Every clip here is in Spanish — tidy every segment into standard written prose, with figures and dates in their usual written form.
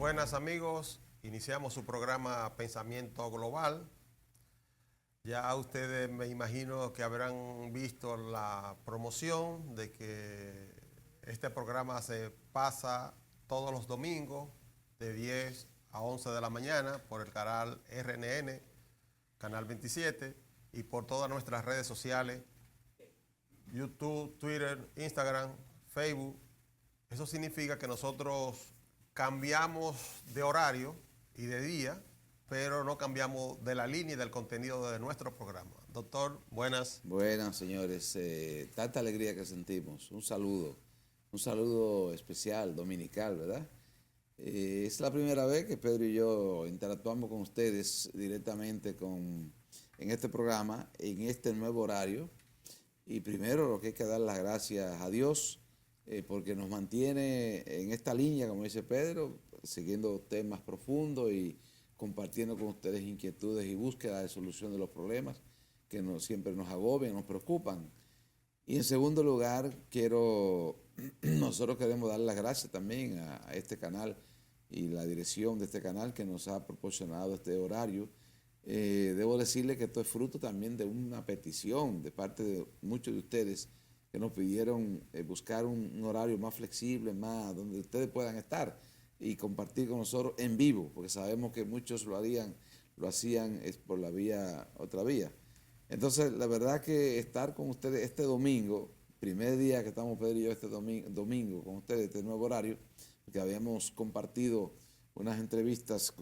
Buenas amigos, iniciamos su programa Pensamiento Global. Ya ustedes me imagino que habrán visto la promoción de que este programa se pasa todos los domingos de 10 a 11 de la mañana por el canal RNN, Canal 27, y por todas nuestras redes sociales, YouTube, Twitter, Instagram, Facebook. Eso significa que nosotros cambiamos de horario y de día, pero no cambiamos de la línea y del contenido de nuestro programa. Doctor, buenas. Buenas, señores. Tanta alegría que sentimos. Un saludo especial, dominical, ¿verdad? Es la primera vez que Pedro y yo interactuamos con ustedes directamente en este programa, en este nuevo horario. Y primero lo que hay que dar las gracias a Dios, porque nos mantiene en esta línea, como dice Pedro, siguiendo temas profundos y compartiendo con ustedes inquietudes y búsqueda de solución de los problemas que siempre nos agobian, nos preocupan. Y en segundo lugar, nosotros queremos dar las gracias también a este canal y la dirección de este canal que nos ha proporcionado este horario. Debo decirle que esto es fruto también de una petición de parte de muchos de ustedes que nos pidieron buscar un horario más flexible, más donde ustedes puedan estar y compartir con nosotros en vivo, porque sabemos que muchos lo hacían por otra vía. Entonces, la verdad que estar con ustedes este domingo, primer día que estamos Pedro y yo este domingo con ustedes, este nuevo horario, porque habíamos compartido unas entrevistas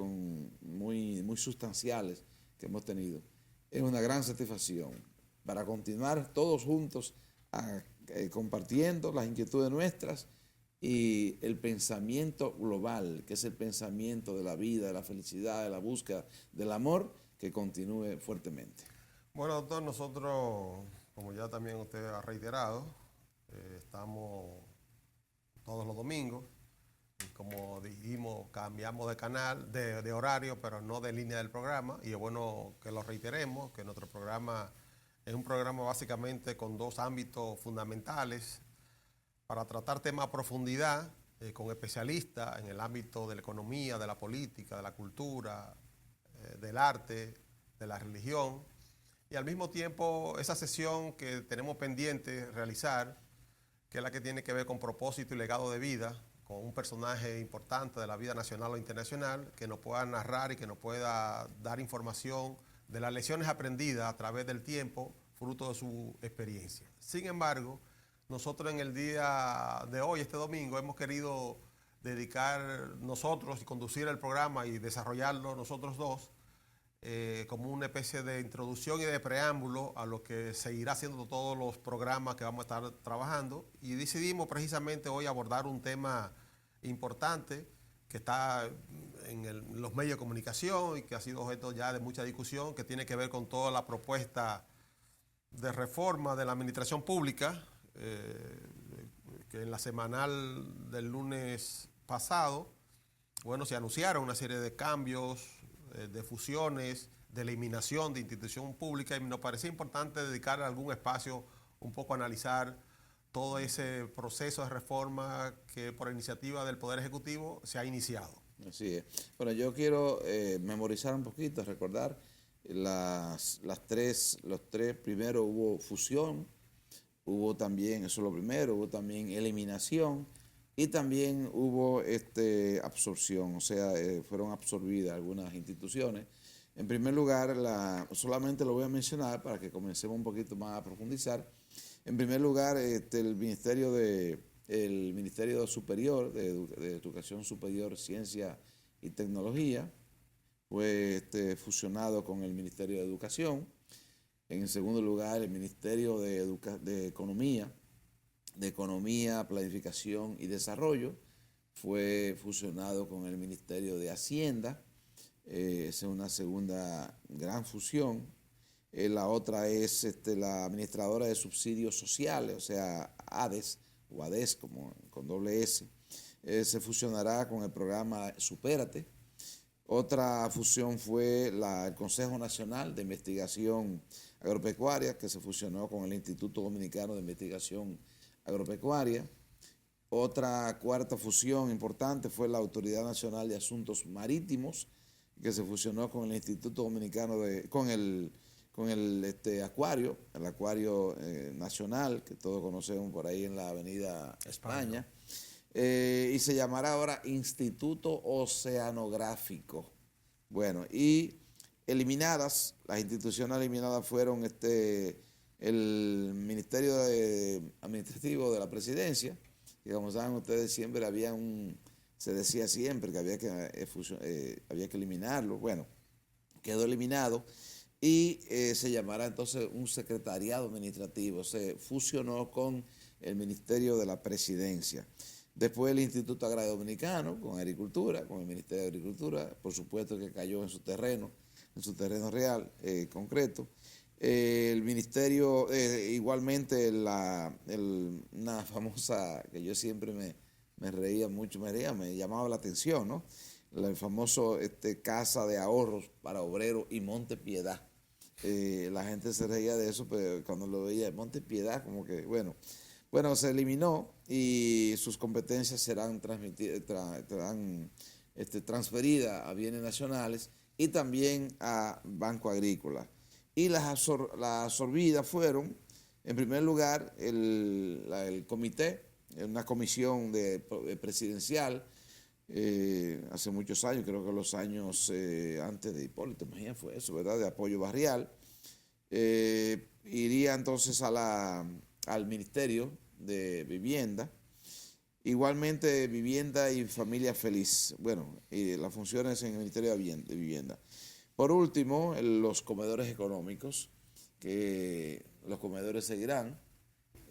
muy sustanciales que hemos tenido, es una gran satisfacción para continuar todos juntos compartiendo las inquietudes nuestras y el pensamiento global, que es el pensamiento de la vida, de la felicidad, de la búsqueda del amor, que continúe fuertemente. Bueno, doctor, nosotros, como ya también usted ha reiterado, estamos todos los domingos. Y como dijimos, cambiamos de canal, de horario, pero no de línea del programa. Y es bueno que lo reiteremos, que nuestro programa es un programa básicamente con dos ámbitos fundamentales para tratar temas a profundidad, con especialistas en el ámbito de la economía, de la política, de la cultura, del arte, de la religión. Y al mismo tiempo, esa sesión que tenemos pendiente realizar, que es la que tiene que ver con propósito y legado de vida, con un personaje importante de la vida nacional o internacional, que nos pueda narrar y que nos pueda dar información de las lecciones aprendidas a través del tiempo, fruto de su experiencia. Sin embargo, nosotros en el día de hoy, este domingo, hemos querido dedicar nosotros y conducir el programa y desarrollarlo nosotros dos, como una especie de introducción y de preámbulo a lo que seguirá siendo todos los programas que vamos a estar trabajando, y decidimos precisamente hoy abordar un tema importante que está en los medios de comunicación y que ha sido objeto ya de mucha discusión, que tiene que ver con toda la propuesta de reforma de la administración pública, que en la semanal del lunes pasado, bueno, se anunciaron una serie de cambios, de fusiones, de eliminación de institución pública, y nos parecía importante dedicar algún espacio un poco a analizar todo ese proceso de reforma que por iniciativa del Poder Ejecutivo se ha iniciado. Así es. Bueno, yo quiero memorizar un poquito, recordar los tres. Primero hubo fusión, hubo también, eso es lo primero, hubo también eliminación y también hubo absorción, o sea, fueron absorbidas algunas instituciones. En primer lugar, solamente lo voy a mencionar para que comencemos un poquito más a profundizar. En primer lugar, el Ministerio Superior de Educación Superior, Ciencia y Tecnología fue fusionado con el Ministerio de Educación. En segundo lugar, el Ministerio de Economía, Planificación y Desarrollo fue fusionado con el Ministerio de Hacienda. Esa es una segunda gran fusión. La otra es la Administradora de Subsidios Sociales, o sea, ADES, o ADES con doble S. Se fusionará con el programa Supérate. Otra fusión fue el Consejo Nacional de Investigación Agropecuaria, que se fusionó con el Instituto Dominicano de Investigación Agropecuaria. Otra cuarta fusión importante fue la Autoridad Nacional de Asuntos Marítimos, que se fusionó con el Instituto Dominicano con el Acuario, el Acuario Nacional, que todos conocemos por ahí en la Avenida España. Y se llamará ahora Instituto Oceanográfico. Bueno, y eliminadas, las instituciones eliminadas fueron el Ministerio Administrativo de la Presidencia, que como saben ustedes siempre se decía siempre que había que eliminarlo. Bueno, quedó eliminado y se llamará entonces un secretariado administrativo. Se fusionó con el Ministerio de la Presidencia. Después el Instituto Agrario Dominicano, con Agricultura, con el Ministerio de Agricultura, por supuesto que cayó en su terreno real, concreto. El Ministerio, igualmente una famosa, que yo siempre me reía mucho, me llamaba la atención, ¿no? El famoso Casa de Ahorros para Obreros y Monte Piedad. La gente se reía de eso, pero cuando lo veía, Monte Piedad, como que, bueno, se eliminó y sus competencias serán transferidas a bienes nacionales y también a Banco Agrícola. Y las absorbidas fueron, en primer lugar, el comité, una comisión presidencial, hace muchos años, creo que los años antes de Hipólito Mejía fue eso, ¿verdad?, de apoyo barrial. Iría entonces al Ministerio de Vivienda, igualmente Vivienda y Familia Feliz, bueno, y las funciones en el Ministerio de Vivienda. Por último, los comedores económicos, que los comedores seguirán,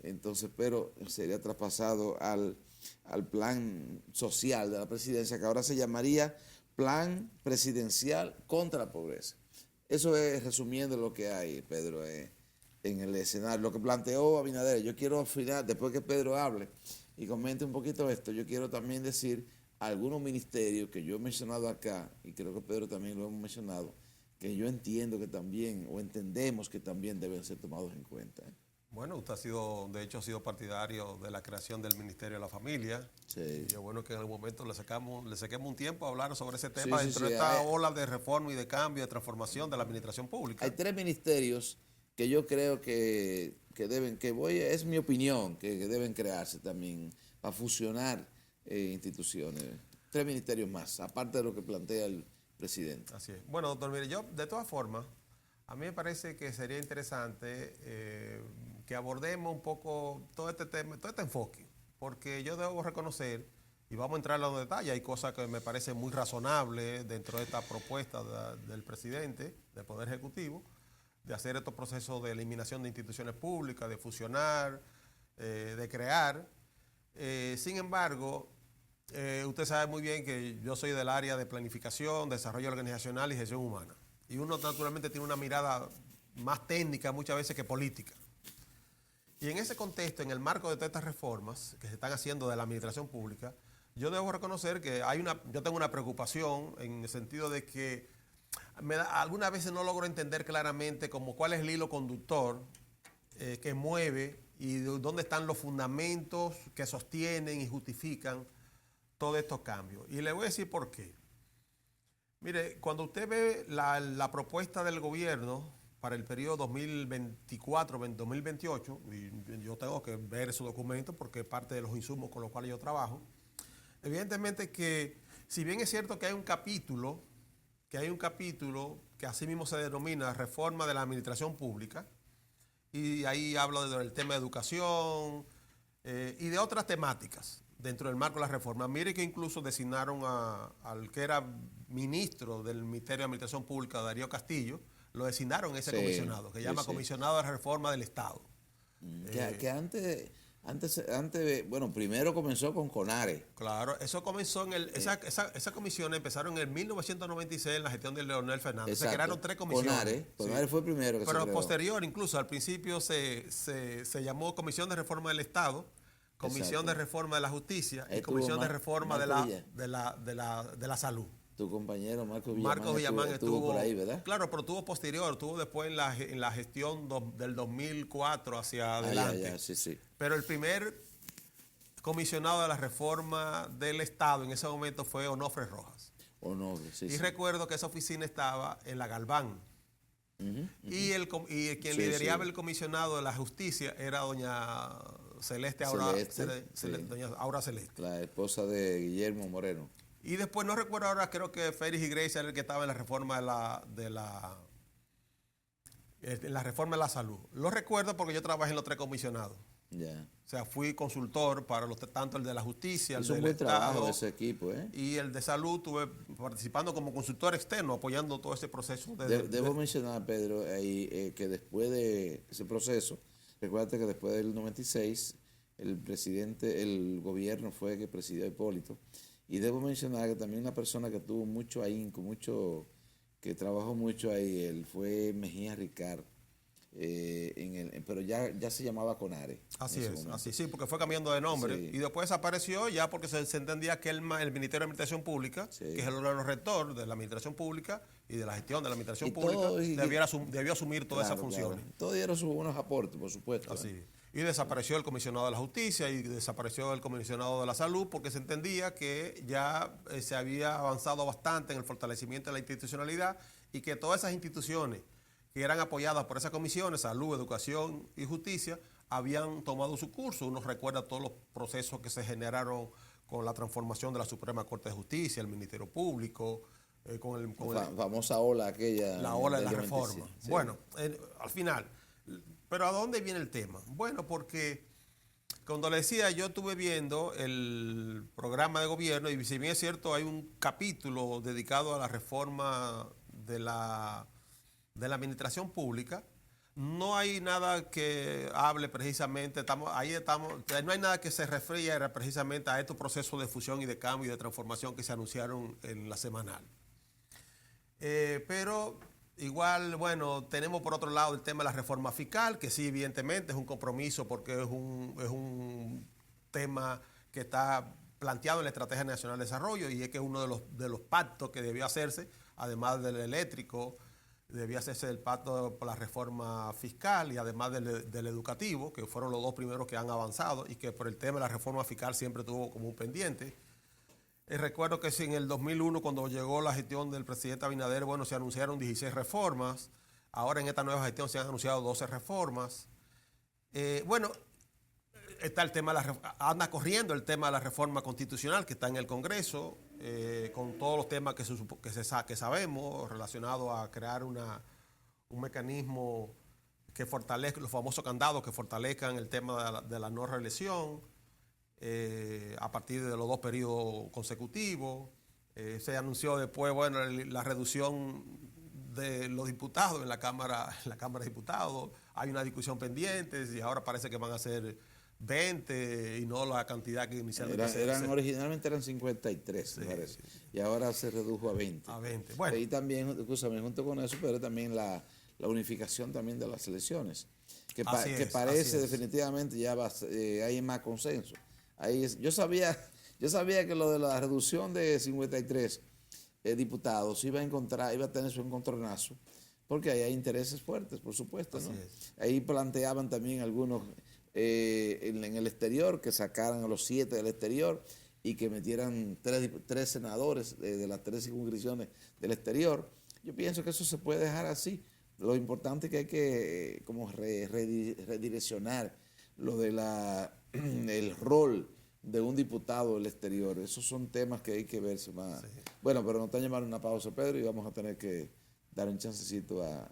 entonces, pero sería traspasado al plan social de la presidencia, que ahora se llamaría Plan Presidencial contra la Pobreza. Eso es resumiendo lo que hay, Pedro, en el escenario. Lo que planteó Abinader, yo quiero al final, después que Pedro hable y comente un poquito esto, yo quiero también decir algunos ministerios que yo he mencionado acá, y creo que Pedro también lo hemos mencionado, que yo entiendo que también, o entendemos que también deben ser tomados en cuenta. Bueno, usted de hecho ha sido partidario de la creación del Ministerio de la Familia. Sí. Y es bueno que en algún momento le saquemos un tiempo a hablar sobre ese tema dentro de sí. esta ola de reforma y de cambio, de transformación de la administración pública. Hay 3 ministerios que yo creo es mi opinión, que deben crearse también para fusionar instituciones. 3 ministerios más, aparte de lo que plantea el presidente. Así es. Bueno, doctor, mire, yo de todas formas, a mí me parece que sería interesante que abordemos un poco todo este tema, todo este enfoque, porque yo debo reconocer, y vamos a entrar en los detalles, hay cosas que me parecen muy razonables dentro de esta propuesta del presidente, del Poder Ejecutivo, de hacer estos procesos de eliminación de instituciones públicas, de fusionar, de crear. Sin embargo, usted sabe muy bien que yo soy del área de planificación, desarrollo organizacional y gestión humana. Y uno naturalmente tiene una mirada más técnica muchas veces que política. Y en ese contexto, en el marco de todas estas reformas que se están haciendo de la administración pública, yo debo reconocer que yo tengo una preocupación en el sentido de que algunas veces no logro entender claramente cuál es el hilo conductor que mueve y dónde están los fundamentos que sostienen y justifican todos estos cambios. Y le voy a decir por qué. Mire, cuando usted ve la propuesta del gobierno para el periodo 2024-2028, y yo tengo que ver su documento porque es parte de los insumos con los cuales yo trabajo, evidentemente que si bien es cierto que hay un capítulo que así mismo se denomina Reforma de la Administración Pública, y ahí hablo del tema de educación y de otras temáticas dentro del marco de la reforma. Mire que incluso designaron al que era ministro del Ministerio de Administración Pública, Darío Castillo, lo designaron ese comisionado, que se llama Comisionado de la Reforma del Estado. Que antes, bueno, primero comenzó con CONARE. Claro, eso comenzó esa comisión empezaron en 1996 en la gestión de Leonel Fernández. Se crearon 3 comisiones. CONARE fue el primero que se creó. Pero posterior, incluso al principio se llamó Comisión de Reforma del Estado, Comisión de Reforma de la Justicia y Comisión de Reforma de la Salud. Tu compañero Marcos Villamán estuvo por ahí, ¿verdad? Claro, pero estuvo posterior, estuvo después en la gestión del 2004 hacia adelante. Sí. Pero el primer comisionado de la reforma del Estado en ese momento fue Onofre Rojas. Onofre, sí. Y recuerdo que esa oficina estaba en la Galván. Y quien lideraba el comisionado de la justicia era doña Celeste Aura doña Aura Celeste. La esposa de Guillermo Moreno. Y después, no recuerdo ahora, creo que Félix Iglesias era el que estaba en la reforma de la reforma de la salud. Lo recuerdo porque yo trabajé en los 3 comisionados. Ya. O sea, fui consultor para tanto el de la justicia, el Hizo del un buen trabajo Estado, de ese equipo, ¿eh? Y el de salud. Estuve participando como consultor externo, apoyando todo ese proceso. Debo mencionar, Pedro, ahí, que después de ese proceso, recuerda que después del 96, el gobierno fue el que presidió a Hipólito. Y debo mencionar que también una persona que tuvo mucho ahínco, que trabajó mucho ahí, él fue Mejía Ricard. Pero ya se llamaba CONARE. Así es, así sí, porque fue cambiando de nombre, sí. Y después desapareció ya porque se entendía que el Ministerio de Administración Pública, sí, que es el órgano rector de la Administración Pública y de la gestión de la Administración Pública, debió asumir todas esas funciones. Claro. Todos dieron sus buenos aportes, por supuesto. Así. Y desapareció el comisionado de la justicia y desapareció el comisionado de la salud porque se entendía que ya se había avanzado bastante en el fortalecimiento de la institucionalidad y que todas esas instituciones que eran apoyadas por esas comisiones, salud, educación y justicia, habían tomado su curso. Uno recuerda todos los procesos que se generaron con la transformación de la Suprema Corte de Justicia, el Ministerio Público, con la famosa ola aquella. La ola de la reforma. Sí. Bueno, al final, ¿pero a dónde viene el tema? Bueno, porque cuando le decía, yo estuve viendo el programa de gobierno y si bien es cierto, hay un capítulo dedicado a la reforma de la administración pública, no hay nada que hable precisamente, no hay nada que se refiera precisamente a estos procesos de fusión y de cambio y de transformación que se anunciaron en la semanal. Pero igual, bueno, tenemos por otro lado el tema de la reforma fiscal, que sí, evidentemente es un compromiso porque es un tema que está planteado en la Estrategia Nacional de Desarrollo y es que es uno de los pactos que debió hacerse, además del eléctrico, debía hacerse el pacto por la reforma fiscal y además del educativo, que fueron los 2 primeros que han avanzado y que por el tema de la reforma fiscal siempre tuvo como un pendiente. Recuerdo que en el 2001, cuando llegó la gestión del presidente Abinader, bueno, se anunciaron 16 reformas. Ahora en esta nueva gestión se han anunciado 12 reformas. Bueno, está el tema anda corriendo el tema de la reforma constitucional que está en el Congreso, con todos los temas que sabemos relacionados a crear un mecanismo que fortalezca, los famosos candados que fortalezcan el tema de la no reelección a partir de los 2 periodos consecutivos. Se anunció después, bueno, la reducción de los diputados en la Cámara de Diputados. Hay una discusión pendiente y ahora parece que van a ser 20 y no la cantidad que inicialmente originalmente eran 53, sí, me parece. Sí. Y ahora se redujo a 20. A 20, bueno. Y también, escúchame, junto con eso, pero también la unificación también de las elecciones, que parece definitivamente ya hay más consenso. Yo sabía que lo de la reducción de 53 diputados iba a tener su encontronazo, porque ahí hay intereses fuertes, por supuesto, ¿no? Ahí planteaban también algunos en el exterior, que sacaran a los 7 del exterior y que metieran 3 senadores de las 3 circunscripciones del exterior. Yo pienso que eso se puede dejar así. Lo importante es que hay que como redireccionar lo de el rol de un diputado del exterior. Esos son temas que hay que verse más. Sí. Bueno, pero nos están llamando una pausa, Pedro, y vamos a tener que dar un chancecito a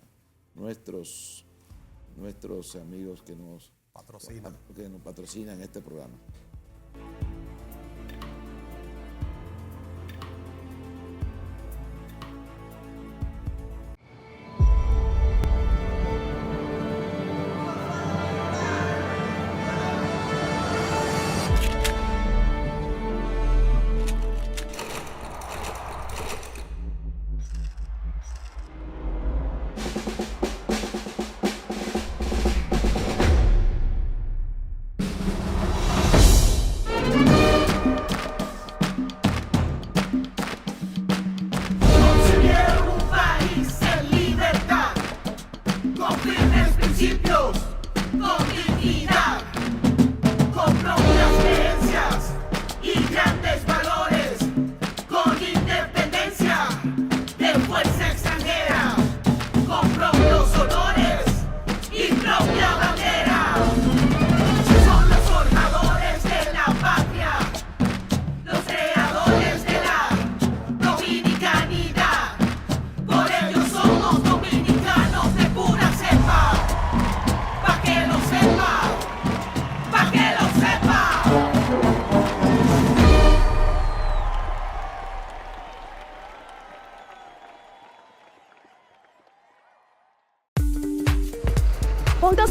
nuestros amigos que nos patrocinan este programa.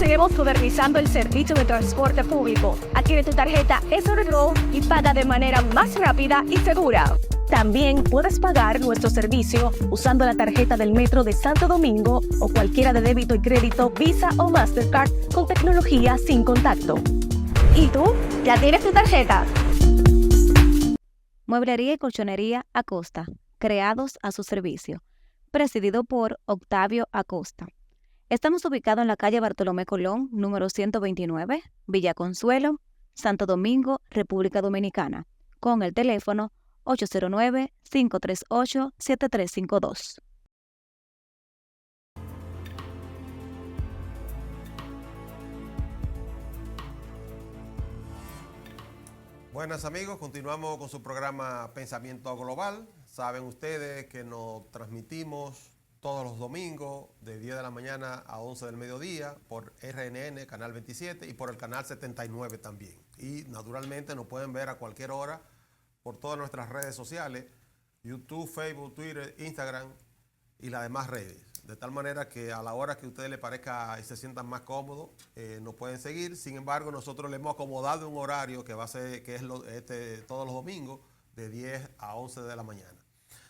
tenemos modernizando el servicio de transporte público. Adquiere tu tarjeta SRGO y paga de manera más rápida y segura. También puedes pagar nuestro servicio usando la tarjeta del Metro de Santo Domingo o cualquiera de débito y crédito Visa o Mastercard con tecnología sin contacto. ¿Y tú? ¿Ya tienes tu tarjeta? Mueblería y colchonería Acosta, creados a su servicio. Presidido por Octavio Acosta. Estamos ubicados en la calle Bartolomé Colón, número 129, Villa Consuelo, Santo Domingo, República Dominicana, con el teléfono 809-538-7352. Buenas amigos, continuamos con su programa Pensamiento Global. Saben ustedes que nos transmitimos todos los domingos de 10 de la mañana a 11 del mediodía por RNN, Canal 27 y por el Canal 79 también. Y naturalmente nos pueden ver a cualquier hora por todas nuestras redes sociales, YouTube, Facebook, Twitter, Instagram y las demás redes. De tal manera que a la hora que a ustedes les parezca y se sientan más cómodos, nos pueden seguir. Sin embargo, nosotros le hemos acomodado un horario que va a ser, que es todos los domingos, de 10 a 11 de la mañana.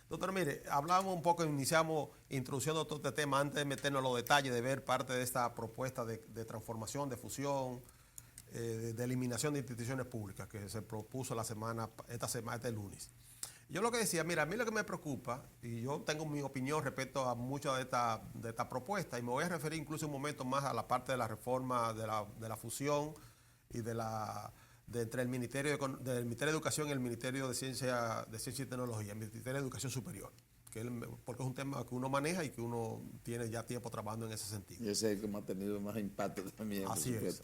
Doctor, mire, hablamos un poco, iniciamos introduciendo todo este tema antes de meternos en los detalles, de ver parte de esta propuesta de transformación, de fusión, de eliminación de instituciones públicas que se propuso este lunes. Yo lo que decía, mira, a mí lo que me preocupa, y yo tengo mi opinión respecto a muchas de esta propuesta, y me voy a referir incluso un momento más a la parte de la reforma de la fusión y entre el Ministerio de Educación y el Ministerio de Ciencia y Tecnología, el Ministerio de Educación Superior, porque es un tema que uno maneja y que uno tiene ya tiempo trabajando en ese sentido. Y ese es el que ha tenido más impacto también. Así es.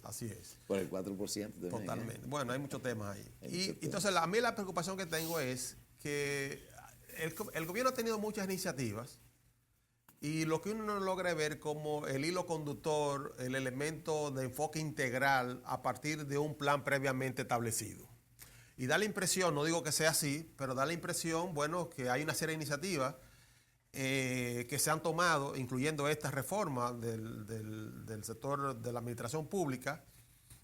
Por el 4% también. Totalmente. Bueno, hay muchos temas ahí. Entonces, a mí la preocupación que tengo es que el gobierno ha tenido muchas iniciativas y lo que uno no logra ver como el hilo conductor, el elemento de enfoque integral a partir de un plan previamente establecido. Y da la impresión, no digo que sea así, pero da la impresión, bueno, que hay una serie de iniciativas que se han tomado, incluyendo esta reforma del sector de la administración pública,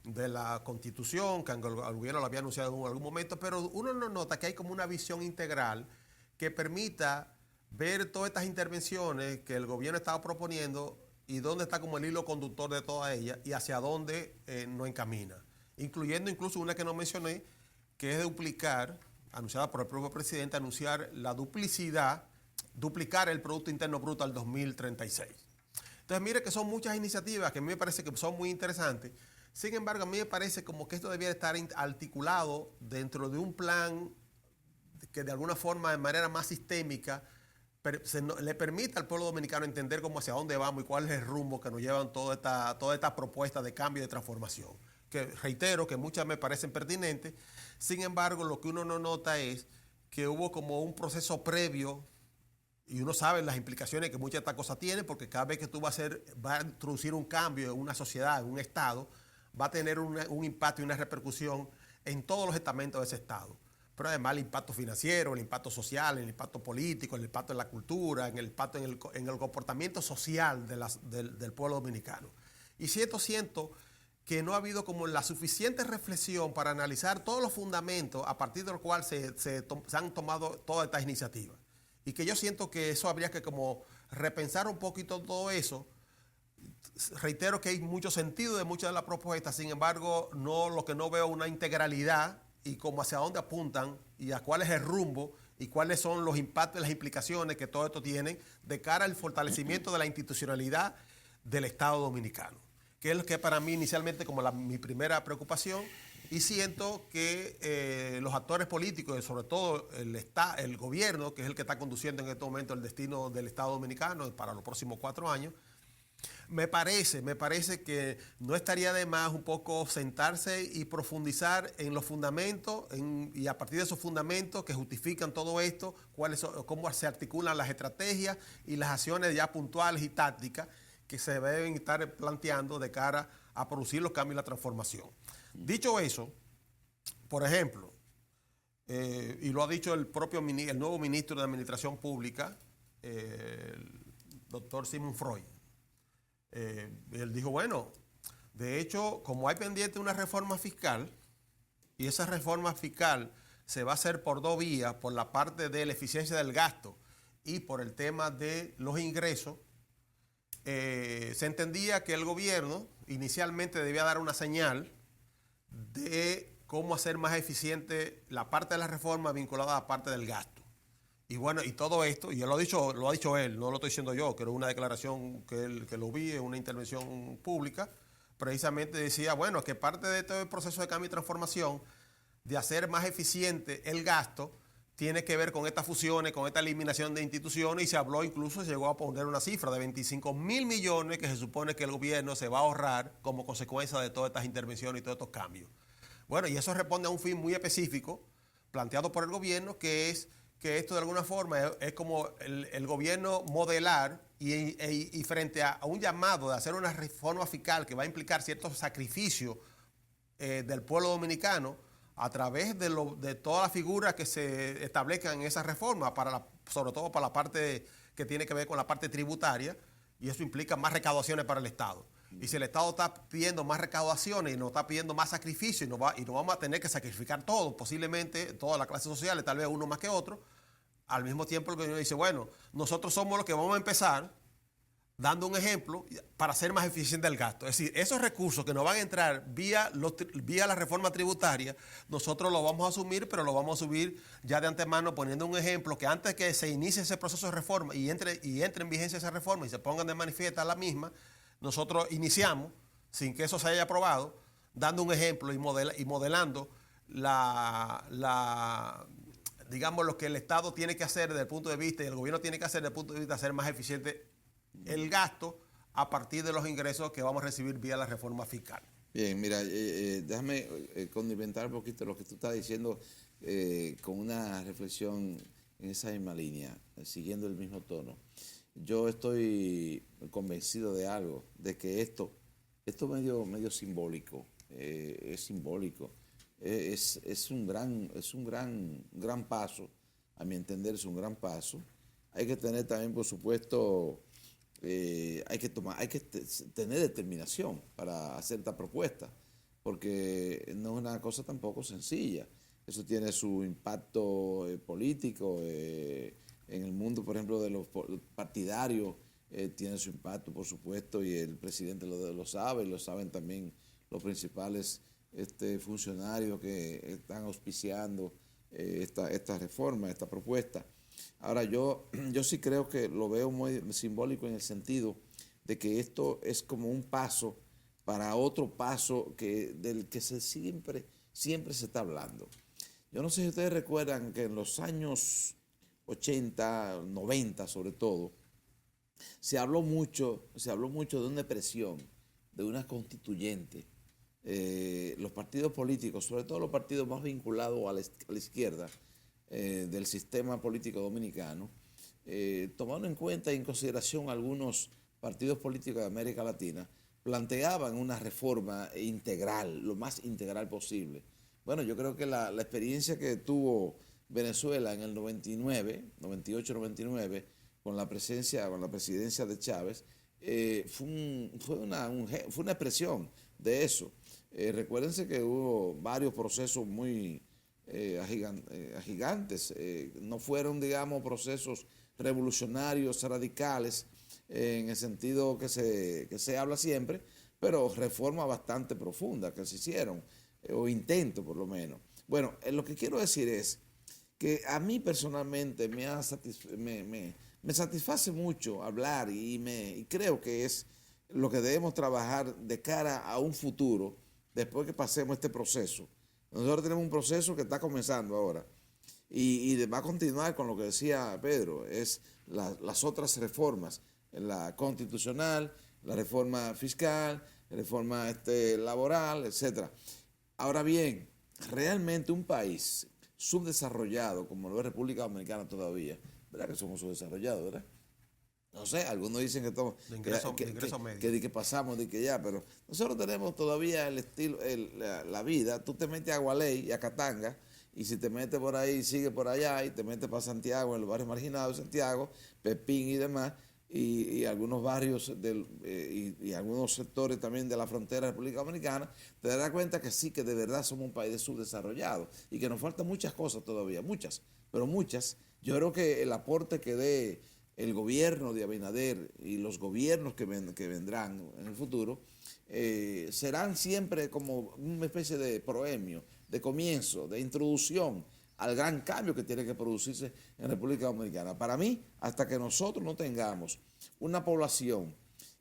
de la Constitución, que el gobierno lo había anunciado en algún momento, pero uno no nota que hay como una visión integral que permita ver todas estas intervenciones que el gobierno estaba proponiendo y dónde está como el hilo conductor de todas ellas y hacia dónde nos encamina, incluyendo incluso una que no mencioné, que es duplicar, anunciada por el propio presidente, anunciar la duplicar el Producto Interno Bruto al 2036. Entonces, mire que son muchas iniciativas que a mí me parece que son muy interesantes. Sin embargo, a mí me parece como que esto debiera estar articulado dentro de un plan que de alguna forma, de manera más sistémica, le permita al pueblo dominicano entender cómo hacia dónde vamos y cuál es el rumbo que nos llevan toda esta propuesta de cambio y de transformación. Que reitero que muchas me parecen pertinentes. Sin embargo, lo que uno no nota es que hubo como un proceso previo y uno sabe las implicaciones que muchas de estas cosas tienen, porque cada vez que tú vas a introducir un cambio en una sociedad, en un Estado, va a tener un impacto y una repercusión en todos los estamentos de ese Estado. Pero además el impacto financiero, el impacto social, el impacto político, el impacto en la cultura, el impacto en el comportamiento social del pueblo dominicano. Y siento que no ha habido como la suficiente reflexión para analizar todos los fundamentos a partir de los cuales se han tomado todas estas iniciativas. Y que yo siento que eso habría que como repensar un poquito todo eso. Reitero que hay mucho sentido de muchas de las propuestas, sin embargo, lo que no veo una integralidad y como hacia dónde apuntan y a cuál es el rumbo y cuáles son los impactos y las implicaciones que todo esto tiene de cara al fortalecimiento de la institucionalidad del Estado dominicano, que es lo que para mí inicialmente como mi primera preocupación, y siento que los actores políticos, sobre todo el gobierno, que es el que está conduciendo en este momento el destino del Estado dominicano para los próximos 4 años, me parece que no estaría de más un poco sentarse y profundizar en los fundamentos y a partir de esos fundamentos que justifican todo esto, cómo se articulan las estrategias y las acciones ya puntuales y tácticas que se deben estar planteando de cara a producir los cambios y la transformación. Dicho eso, por ejemplo, y lo ha dicho el nuevo ministro de Administración Pública, el doctor Simón Freud, él dijo, bueno, De hecho, como hay pendiente una reforma fiscal, y esa reforma fiscal se va a hacer por dos vías, por la parte de la eficiencia del gasto y por el tema de los ingresos, se entendía que el gobierno inicialmente debía dar una señal de cómo hacer más eficiente la parte de la reforma vinculada a la parte del gasto. Y bueno, y todo esto, y lo ha dicho él, no lo estoy diciendo yo, que era una declaración que lo vi en una intervención pública, precisamente decía, bueno, que parte de todo el proceso de cambio y transformación, de hacer más eficiente el gasto, tiene que ver con estas fusiones, con esta eliminación de instituciones, y se habló incluso, se llegó a poner una cifra de 25.000 millones que se supone que el gobierno se va a ahorrar como consecuencia de todas estas intervenciones y todos estos cambios. Bueno, y eso responde a un fin muy específico planteado por el gobierno, que es que esto de alguna forma es como el gobierno modelar y frente a un llamado de hacer una reforma fiscal que va a implicar ciertos sacrificios del pueblo dominicano a través de todas las figuras que se establezcan en esa reforma, sobre todo para la parte que tiene que ver con la parte tributaria, y eso implica más recaudaciones para el Estado. Y si el Estado está pidiendo más recaudaciones y nos está pidiendo más sacrificios y nos vamos a tener que sacrificar todo, posiblemente todas las clases sociales, tal vez uno más que otro, al mismo tiempo el gobierno dice, bueno, nosotros somos los que vamos a empezar dando un ejemplo para hacer más eficiente el gasto. Es decir, esos recursos que nos van a entrar vía la reforma tributaria, nosotros los vamos a asumir, pero lo vamos a subir ya de antemano poniendo un ejemplo que antes que se inicie ese proceso de reforma y entre en vigencia esa reforma y se pongan de manifiesta la misma, nosotros iniciamos, sin que eso se haya aprobado, dando un ejemplo y modelando digamos, lo que el Estado tiene que hacer desde el punto de vista y el gobierno tiene que hacer desde el punto de vista de hacer más eficiente el gasto a partir de los ingresos que vamos a recibir vía la reforma fiscal. Bien, mira, déjame condimentar un poquito lo que tú estás diciendo con una reflexión en esa misma línea, siguiendo el mismo tono. Yo estoy convencido de algo, de que esto medio simbólico, es simbólico, es un gran paso, a mi entender es un gran paso. Hay que tener también, por supuesto, hay que tener determinación para hacer esta propuesta, porque no es una cosa tampoco sencilla. Eso tiene su impacto político en el mundo, por ejemplo, de los partidarios, tiene su impacto, por supuesto, y el presidente lo sabe, y lo saben también los principales funcionarios que están auspiciando esta reforma, esta propuesta. Ahora, yo sí creo que lo veo muy simbólico en el sentido de que esto es como un paso para otro paso del que siempre se está hablando. Yo no sé si ustedes recuerdan que en los años 80, 90 sobre todo, se habló mucho de una presión, de una constituyente. Los partidos políticos, sobre todo los partidos más vinculados a la izquierda del sistema político dominicano, tomando en cuenta y en consideración algunos partidos políticos de América Latina, planteaban una reforma integral, lo más integral posible. Bueno, yo creo que la experiencia que tuvo Venezuela en el 98-99, con la presidencia de Chávez, fue una expresión de eso. Recuérdense que hubo varios procesos muy gigantes, no fueron, digamos, procesos revolucionarios, radicales, en el sentido que se habla siempre, pero reformas bastante profundas que se hicieron, o intentos por lo menos. Bueno, lo que quiero decir es que a mí personalmente me satisface mucho hablar y creo que es lo que debemos trabajar de cara a un futuro después que pasemos este proceso. Nosotros tenemos un proceso que está comenzando ahora y va a continuar con lo que decía Pedro, es las otras reformas, la constitucional, la reforma fiscal, la reforma laboral, etc. Ahora bien, realmente un país subdesarrollado como lo es República Dominicana todavía, ¿verdad que somos subdesarrollados, verdad? No sé, algunos dicen que estamos que pasamos, de que ya, pero nosotros tenemos todavía el estilo, la vida. Tú te metes a Gualey y a Catanga, y si te metes por ahí, sigue por allá, y te metes para Santiago, en los barrios marginados de Santiago, Pepín y demás, y algunos barrios y algunos sectores también de la frontera de la República Dominicana, te darás cuenta que sí, que de verdad somos un país subdesarrollado y que nos faltan muchas cosas todavía, muchas, pero muchas. Yo creo que el aporte que dé el gobierno de Abinader y los gobiernos que vendrán en el futuro serán siempre como una especie de proemio, de comienzo, de introducción al gran cambio que tiene que producirse en República Dominicana. Para mí, hasta que nosotros no tengamos una población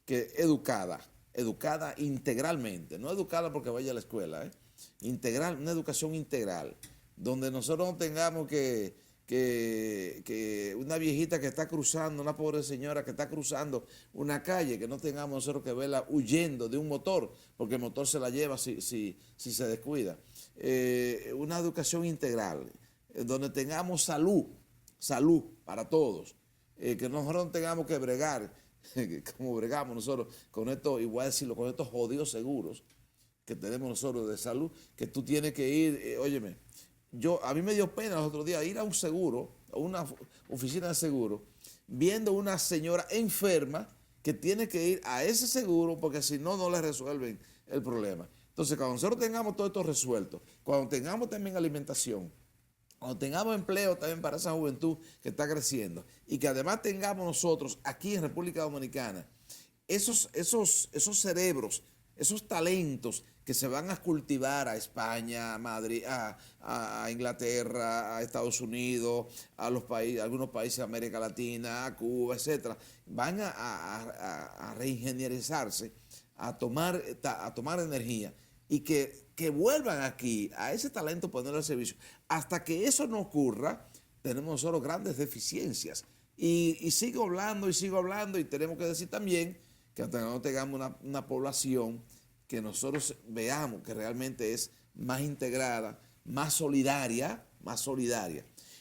que educada integralmente, no educada porque vaya a la escuela, integral, una educación integral, donde nosotros no tengamos que una viejita que está cruzando, una pobre señora que está cruzando una calle, que no tengamos nosotros que verla huyendo de un motor, porque el motor se la lleva si se descuida. Una educación integral, donde tengamos salud para todos, que nosotros no tengamos que bregar, como bregamos nosotros, con estos, igual decirlo, con estos jodidos seguros que tenemos nosotros de salud, que tú tienes que ir, óyeme, a mí me dio pena los otros días ir a un seguro, a una oficina de seguro, viendo una señora enferma que tiene que ir a ese seguro porque si no, no le resuelven el problema. Entonces, cuando nosotros tengamos todo esto resuelto, cuando tengamos también alimentación, cuando tengamos empleo también para esa juventud que está creciendo y que además tengamos nosotros aquí en República Dominicana esos cerebros, esos talentos que se van a cultivar a España, a Madrid, a Inglaterra, a Estados Unidos, a algunos países de América Latina, a Cuba, etcétera, van a reingenierizarse, a tomar energía y que vuelvan aquí a ese talento ponerlo al servicio. Hasta que eso no ocurra, tenemos nosotros grandes deficiencias. Y sigo hablando y tenemos que decir también que hasta que no tengamos una población que nosotros veamos que realmente es más integrada, más solidaria.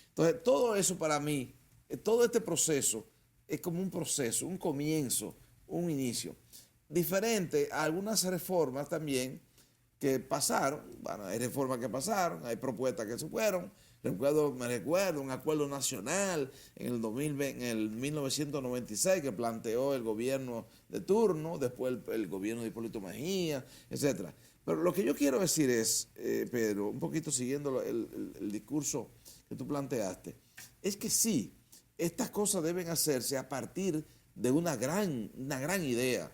Entonces, todo eso para mí, todo este proceso es como un proceso, un comienzo, un inicio. Diferente a algunas reformas también que pasaron. Bueno, hay reformas que pasaron, hay propuestas que se fueron. Me recuerdo un acuerdo nacional en el 1996 que planteó el gobierno de turno, después el gobierno de Hipólito Mejía, etc. Pero lo que yo quiero decir es, Pedro, un poquito siguiendo el discurso que tú planteaste, es que sí, estas cosas deben hacerse a partir de una gran idea,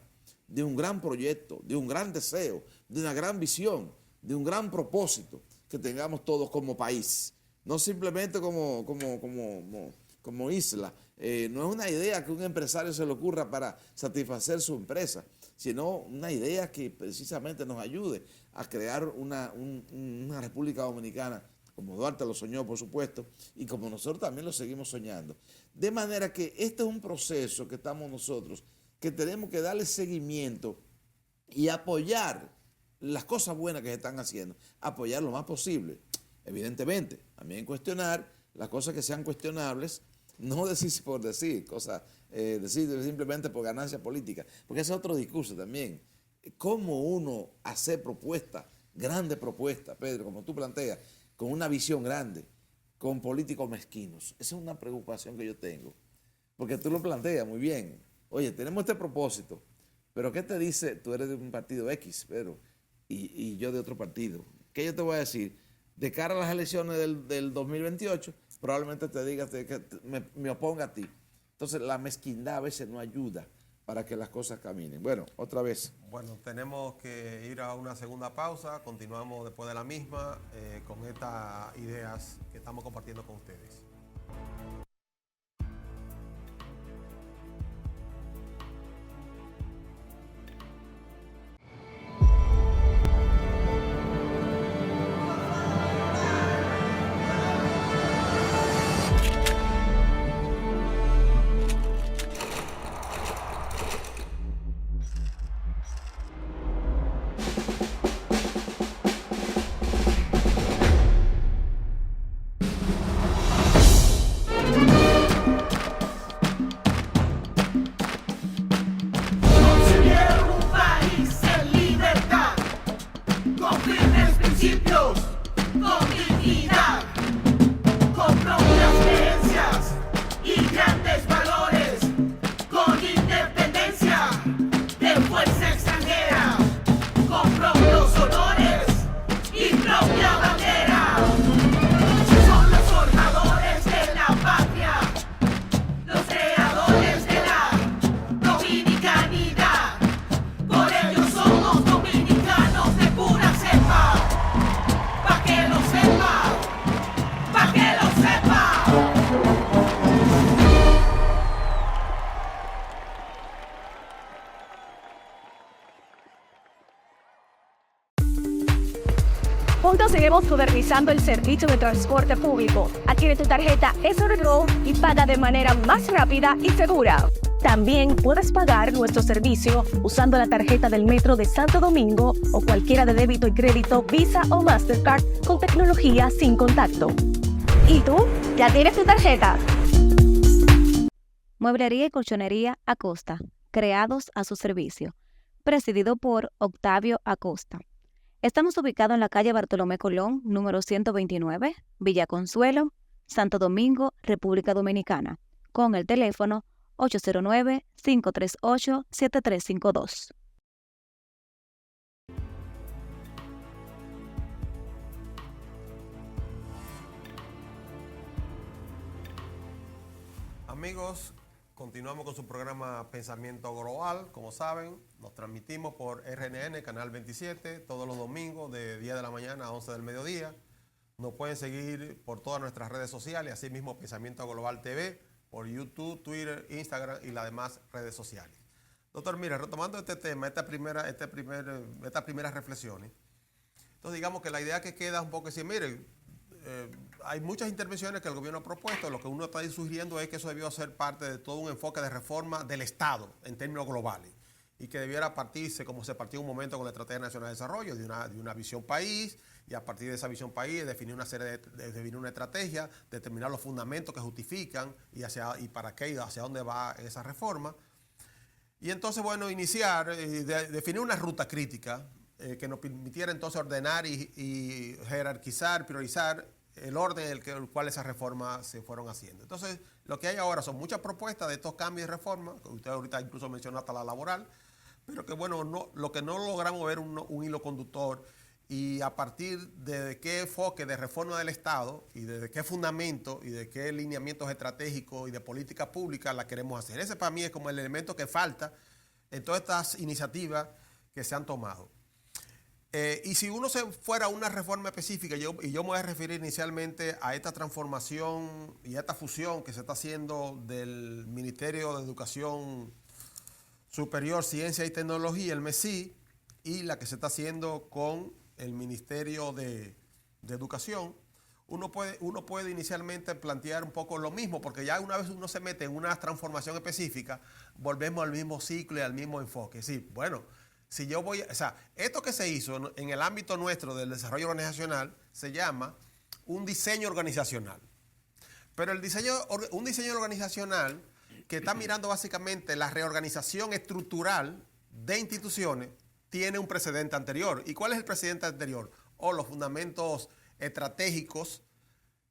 de un gran proyecto, de un gran deseo, de una gran visión, de un gran propósito que tengamos todos como país. No simplemente como isla. No es una idea que un empresario se le ocurra para satisfacer su empresa, sino una idea que precisamente nos ayude a crear una República Dominicana, como Duarte lo soñó, por supuesto, y como nosotros también lo seguimos soñando. De manera que este es un proceso que estamos nosotros, que tenemos que darle seguimiento y apoyar las cosas buenas que se están haciendo, apoyar lo más posible. Evidentemente, también cuestionar las cosas que sean cuestionables, no decir por decir, decir simplemente por ganancia política, porque ese es otro discurso también. ¿Cómo uno hace propuestas, grandes propuestas, Pedro, como tú planteas, con una visión grande, con políticos mezquinos? Esa es una preocupación que yo tengo, porque tú lo planteas muy bien. Oye, tenemos este propósito, pero ¿qué te dice? Tú eres de un partido X, Pedro, y yo de otro partido. ¿Qué yo te voy a decir? De cara a las elecciones del 2028, probablemente te diga que me oponga a ti. Entonces, la mezquindad a veces no ayuda para que las cosas caminen. Bueno, otra vez. Bueno, tenemos que ir a una segunda pausa. Continuamos después de la misma con estas ideas que estamos compartiendo con ustedes. seguimos modernizando el servicio de transporte público. Adquiere tu tarjeta S-Go y paga de manera más rápida y segura. También puedes pagar nuestro servicio usando la tarjeta del Metro de Santo Domingo o cualquiera de débito y crédito Visa o Mastercard con tecnología sin contacto. ¿Y tú? ¿Ya tienes tu tarjeta? Mueblería y colchonería Acosta, creados a su servicio. Presidido por Octavio Acosta. Estamos ubicados en la calle Bartolomé Colón, número 129, Villa Consuelo, Santo Domingo, República Dominicana, con el teléfono 809-538-7352. Amigos, continuamos con su programa Pensamiento Global. Como saben, nos transmitimos por RNN, Canal 27, todos los domingos de 10 de la mañana a 11 del mediodía. Nos pueden seguir por todas nuestras redes sociales, así mismo Pensamiento Global TV, por YouTube, Twitter, Instagram y las demás redes sociales. Doctor, mire, retomando este tema, estas primeras reflexiones, entonces digamos que la idea que queda un poco es decir, mire, hay muchas intervenciones que el gobierno ha propuesto, lo que uno está sugiriendo es que eso debió ser parte de todo un enfoque de reforma del Estado en términos globales y que debiera partirse como se partió en un momento con la Estrategia Nacional de Desarrollo, de una visión país, y a partir de esa visión país definir una serie definir una estrategia, determinar los fundamentos que justifican y para qué y hacia dónde va esa reforma. Y entonces, bueno, iniciar, definir una ruta crítica que nos permitiera entonces ordenar y jerarquizar, priorizar el orden en el cual esas reformas se fueron haciendo. Entonces, lo que hay ahora son muchas propuestas de estos cambios y reformas, que usted ahorita incluso mencionó hasta la laboral, pero que bueno, lo que no logramos ver un hilo conductor y a partir de qué enfoque de reforma del Estado y de qué fundamento y de qué lineamientos estratégicos y de política pública la queremos hacer. Ese para mí es como el elemento que falta en todas estas iniciativas que se han tomado. Y si uno se fuera a una reforma específica, yo me voy a referir inicialmente a esta transformación y a esta fusión que se está haciendo del Ministerio de Educación Superior, Ciencia y Tecnología, el MESI, y la que se está haciendo con el Ministerio de Educación. Uno puede inicialmente plantear un poco lo mismo, porque ya una vez uno se mete en una transformación específica, volvemos al mismo ciclo y al mismo enfoque. Sí, bueno, si yo voy, o sea, esto que se hizo en el ámbito nuestro del desarrollo organizacional se llama un diseño organizacional. Pero un diseño organizacional que está mirando básicamente la reorganización estructural de instituciones tiene un precedente anterior. ¿Y cuál es el precedente anterior? Los fundamentos estratégicos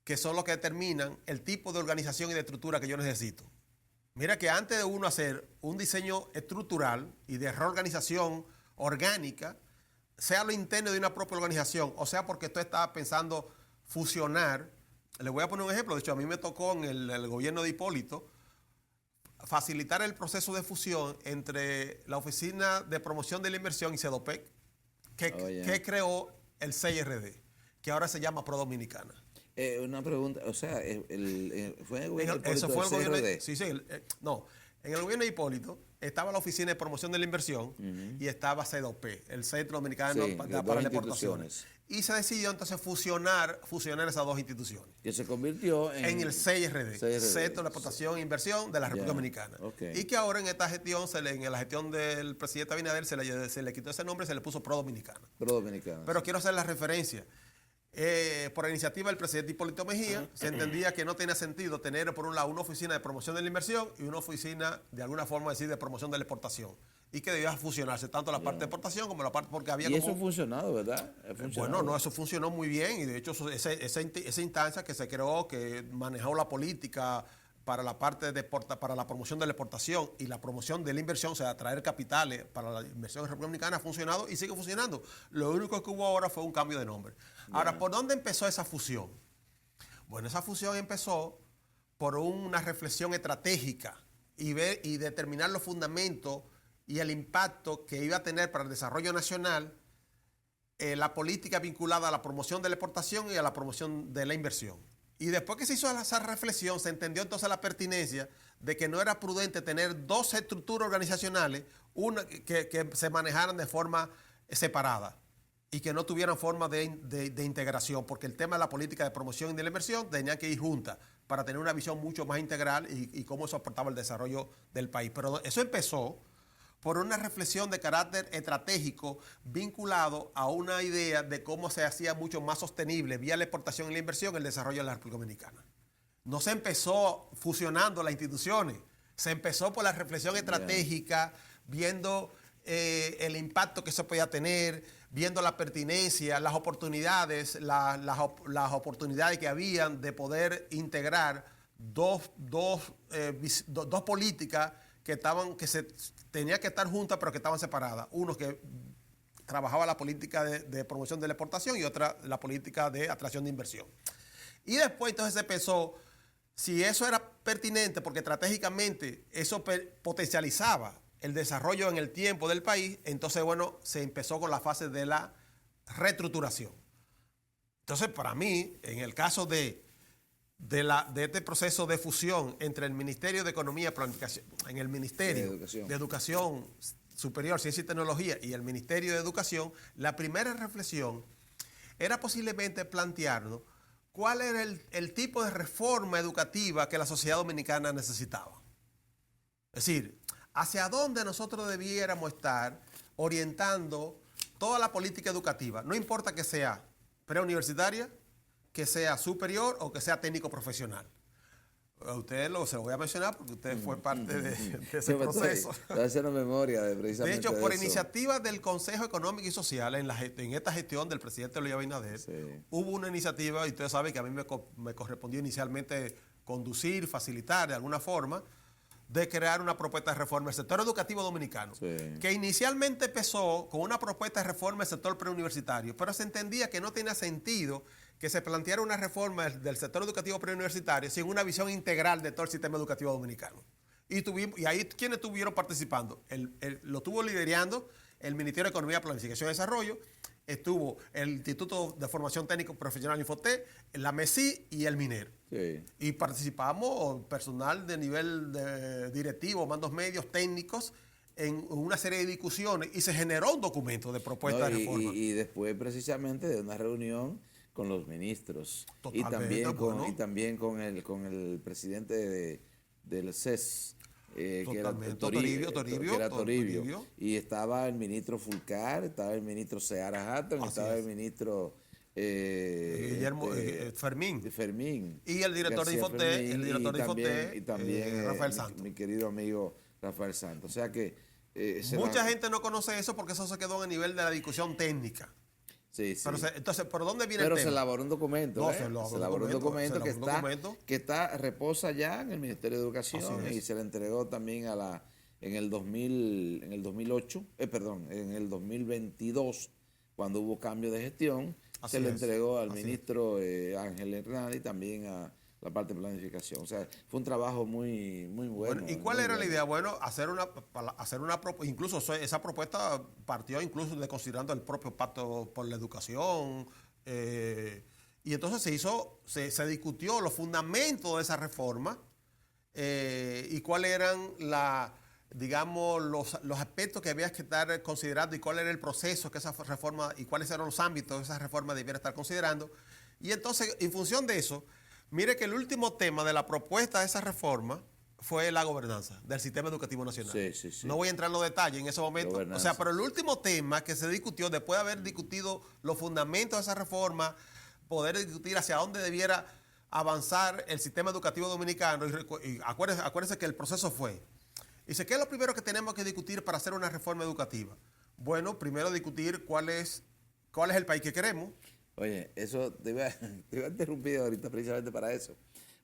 que son los que determinan el tipo de organización y de estructura que yo necesito. Mira que antes de uno hacer un diseño estructural y de reorganización orgánica, sea lo interno de una propia organización, o sea porque tú estás pensando fusionar, le voy a poner un ejemplo, de hecho a mí me tocó en el gobierno de Hipólito facilitar el proceso de fusión entre la Oficina de Promoción de la Inversión y CEDOPEC, que creó el CIRD, que ahora se llama ProDominicana. Una pregunta, o sea, ¿fue el gobierno de Eso fue el gobierno CRD? Sí, no. En el gobierno de Hipólito estaba la Oficina de Promoción de la Inversión y estaba CEDOP, el Centro Dominicano para las Exportaciones. Y se decidió entonces fusionar esas dos instituciones. Que se convirtió en el CIRD, Centro de Exportación e Inversión de la República Dominicana. Okay. Y que ahora en esta gestión, en la gestión del presidente Abinader, se le quitó ese nombre y se le puso ProDominicana. Pero quiero hacer la referencia. Por iniciativa del presidente Hipólito Mejía, se entendía que no tenía sentido tener por un lado una oficina de promoción de la inversión y una oficina de alguna forma decir de promoción de la exportación y que debía fusionarse tanto la parte de exportación como la parte porque había y eso ha funcionado, ¿verdad? Bueno, no, eso funcionó muy bien y de hecho esa instancia que se creó, que manejó la política para la parte para la promoción de la exportación y la promoción de la inversión, o sea, atraer capitales para la inversión en República Dominicana, ha funcionado y sigue funcionando. Lo único que hubo ahora fue un cambio de nombre. Ahora, ¿por dónde empezó esa fusión? Bueno, esa fusión empezó por una reflexión estratégica y determinar los fundamentos y el impacto que iba a tener para el desarrollo nacional la política vinculada a la promoción de la exportación y a la promoción de la inversión. Y después que se hizo esa reflexión, se entendió entonces la pertinencia de que no era prudente tener dos estructuras organizacionales, una que se manejaran de forma separada. y que no tuvieran forma de integración, porque el tema de la política de promoción y de la inversión tenían que ir juntas para tener una visión mucho más integral y cómo eso aportaba el desarrollo del país. Pero eso empezó por una reflexión de carácter estratégico vinculado a una idea de cómo se hacía mucho más sostenible vía la exportación y la inversión el desarrollo de la República Dominicana. No se empezó fusionando las instituciones, se empezó por la reflexión estratégica, viendo el impacto que se podía tener, viendo la pertinencia, las oportunidades, las oportunidades que habían de poder integrar dos políticas que se tenían que estar juntas pero que estaban separadas. Uno que trabajaba la política de promoción de la exportación y otra la política de atracción de inversión. Y después entonces se pensó si eso era pertinente porque estratégicamente eso potencializaba el desarrollo en el tiempo del país, entonces bueno, se empezó con la fase de la reestructuración. Entonces para mí, en el caso de este proceso de fusión entre el Ministerio de Economía y Planificación, en el Ministerio de Educación Superior, Ciencia y Tecnología y el Ministerio de Educación, la primera reflexión era posiblemente plantearnos cuál era el tipo de reforma educativa que la sociedad dominicana necesitaba. Es decir, hacia dónde nosotros debiéramos estar orientando toda la política educativa, no importa que sea preuniversitaria, que sea superior o que sea técnico profesional. A usted se lo voy a mencionar porque usted fue parte de ese proceso. Estoy haciendo memoria precisamente de hecho, por iniciativa del Consejo Económico y Social, en esta gestión del presidente Luis Abinader, hubo una iniciativa, y ustedes saben que a mí me correspondió inicialmente conducir, facilitar de alguna forma, de crear una propuesta de reforma del sector educativo dominicano, que inicialmente empezó con una propuesta de reforma del sector preuniversitario, pero se entendía que no tenía sentido que se planteara una reforma del sector educativo preuniversitario sin una visión integral de todo el sistema educativo dominicano. Y ahí, ¿quiénes estuvieron participando? Lo estuvo liderando el Ministerio de Economía, Planificación y Desarrollo, estuvo el Instituto de Formación Técnico Profesional Infoté, la MESI y el MINER. Sí. Y participamos personal de nivel directivo, mandos medios, técnicos, en una serie de discusiones y se generó un documento de propuesta de reforma. Y después precisamente de una reunión con los ministros y también con el presidente del CES, que era Toribio, y estaba el ministro Fulcar, estaba el ministro Seara Hatton, estaba el ministro Guillermo Fermín y el director García de Infoté, y también Rafael Santos, mi querido amigo Rafael Santos. O sea que mucha gente no conoce eso porque eso se quedó en el nivel de la discusión técnica. Sí, sí. Pero entonces, ¿por dónde viene el tema? Pero se elaboró un documento. Se elaboró un documento que reposa ya en el Ministerio de Educación y se le entregó también en el 2022, cuando hubo cambio de gestión, se le entregó al ministro Ángel Hernández y también a la parte de planificación. O sea, fue un trabajo muy bueno. ¿Y cuál era la idea? Bueno, hacer una propuesta, incluso esa propuesta partió incluso de considerando el propio pacto por la educación, y entonces se discutió los fundamentos de esa reforma y cuáles eran los aspectos que había que estar considerando y cuál era el proceso que esa reforma y cuáles eran los ámbitos que esa reforma debiera estar considerando. Y entonces, en función de eso, mire que el último tema de la propuesta de esa reforma fue la gobernanza del sistema educativo nacional. Sí. No voy a entrar en los detalles en ese momento. O sea, pero el último tema que se discutió, después de haber discutido los fundamentos de esa reforma, poder discutir hacia dónde debiera avanzar el sistema educativo dominicano. Y acuérdense que el proceso fue. Dice, ¿qué es lo primero que tenemos que discutir para hacer una reforma educativa? Bueno, primero discutir cuál es el país que queremos. Oye, eso te iba a interrumpir ahorita precisamente para eso.